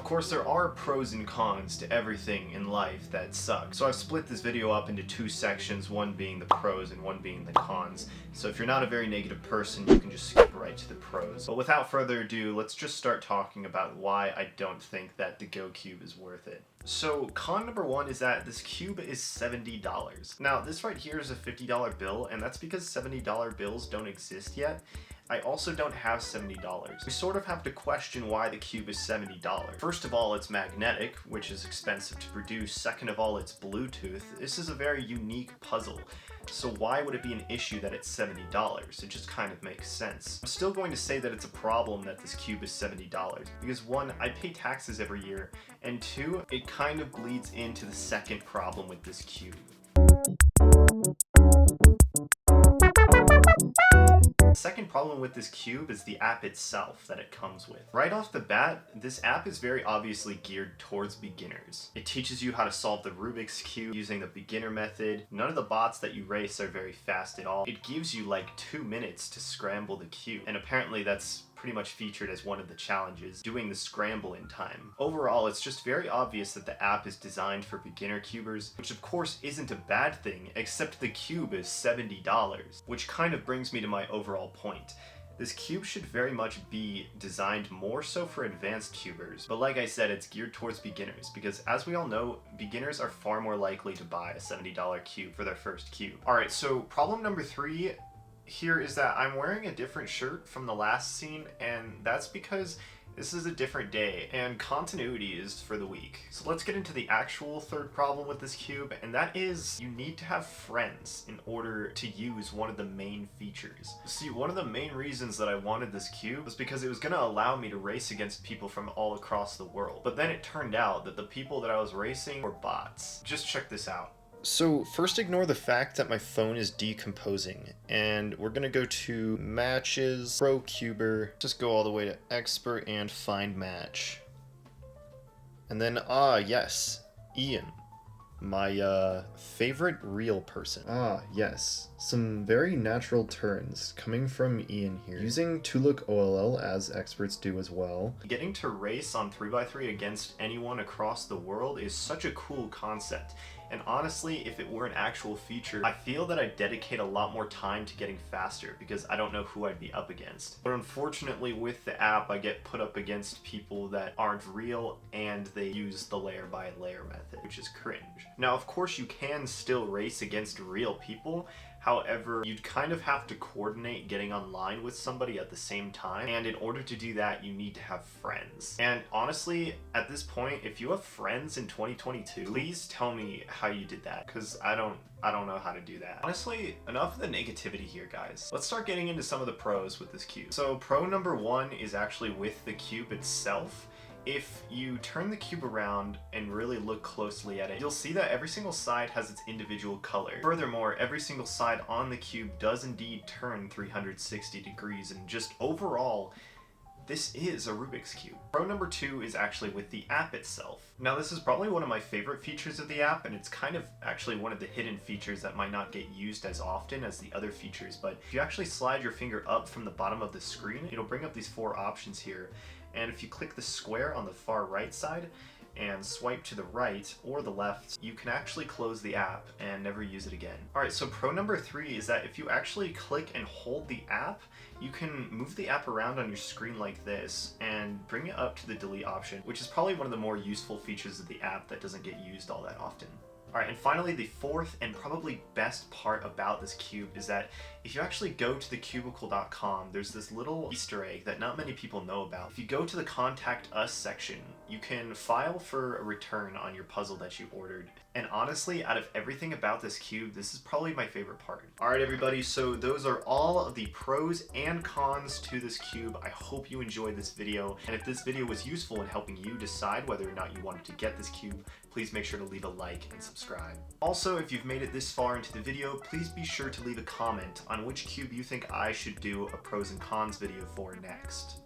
course, there are pros and cons to everything in life that sucks. So I've split this video up into two sections, one being the pros and one being the cons. So if you're not a very negative person, you can just skip right to the pros. But without further ado, let's just start talking about why I don't think that the Go Cube is worth it. So con number one is that this cube is $70. Now this right here is a $50 bill, and that's because $70 bills don't exist yet. I also don't have $70. We sort of have to question why the cube is $70. First of all, it's magnetic, which is expensive to produce. Second of all, it's Bluetooth. This is a very unique puzzle. So why would it be an issue that it's $70? It just kind of makes sense. I'm still going to say that it's a problem that this cube is $70 because one, I pay taxes every year, and two, it kind of bleeds into the second problem with this cube. The second problem with this cube is the app itself that it comes with. Right off the bat, this app is very obviously geared towards beginners. It teaches you how to solve the Rubik's Cube using the beginner method. None of the bots that you race are very fast at all. It gives you like 2 minutes to scramble the cube, and apparently that's pretty much featured as one of the challenges, doing the scramble in time. Overall, it's just very obvious that the app is designed for beginner cubers, which of course isn't a bad thing, except the cube is $70, which kind of brings me to my overall point. This cube should very much be designed more so for advanced cubers, but like I said, it's geared towards beginners, because as we all know, beginners are far more likely to buy a $70 cube for their first cube. Alright, so problem number 3 here is that I'm wearing a different shirt from the last scene, and that's because this is a different day and continuity is for the week. So let's get into the actual third problem with this cube, and that is you need to have friends in order to use one of the main features. See, one of the main reasons that I wanted this cube was because it was going to allow me to race against people from all across the world. But then it turned out that the people that I was racing were bots. Just check this out. So first ignore the fact that my phone is decomposing, and we're gonna go to matches, pro cuber, just go all the way to expert and find match. And then, yes, Ian, my favorite real person. Yes, some very natural turns coming from Ian here. Using Tuluk OLL as experts do as well. Getting to race on 3x3 against anyone across the world is such a cool concept. And honestly, if it were an actual feature, I feel that I'd dedicate a lot more time to getting faster because I don't know who I'd be up against. But unfortunately with the app, I get put up against people that aren't real and they use the layer by layer method, which is cringe. Now, of course, you can still race against real people. However, you'd kind of have to coordinate getting online with somebody at the same time, and in order to do that, you need to have friends. And honestly, at this point, if you have friends in 2022, please tell me how you did that, because I don't know how to do that. Honestly, enough of the negativity here, guys. Let's start getting into some of the pros with this cube. So pro number 1 is actually with the cube itself. If you turn the cube around and really look closely at it, you'll see that every single side has its individual color. Furthermore, every single side on the cube does indeed turn 360 degrees, and just overall, this is a Rubik's Cube. Pro number 2 is actually with the app itself. Now, this is probably one of my favorite features of the app, and it's kind of actually one of the hidden features that might not get used as often as the other features, but if you actually slide your finger up from the bottom of the screen, it'll bring up these 4 options here. And if you click the square on the far right side and swipe to the right or the left, you can actually close the app and never use it again. Alright, so pro number 3 is that if you actually click and hold the app, you can move the app around on your screen like this and bring it up to the delete option, which is probably one of the more useful features of the app that doesn't get used all that often. Alright, and finally, the fourth and probably best part about this cube is that if you actually go to thecubicle.com, there's this little Easter egg that not many people know about. If you go to the Contact Us section, you can file for a return on your puzzle that you ordered. And honestly, out of everything about this cube, this is probably my favorite part. Alright everybody, so those are all of the pros and cons to this cube. I hope you enjoyed this video, and if this video was useful in helping you decide whether or not you wanted to get this cube, please make sure to leave a like and subscribe. Also, if you've made it this far into the video, please be sure to leave a comment on which cube you think I should do a pros and cons video for next.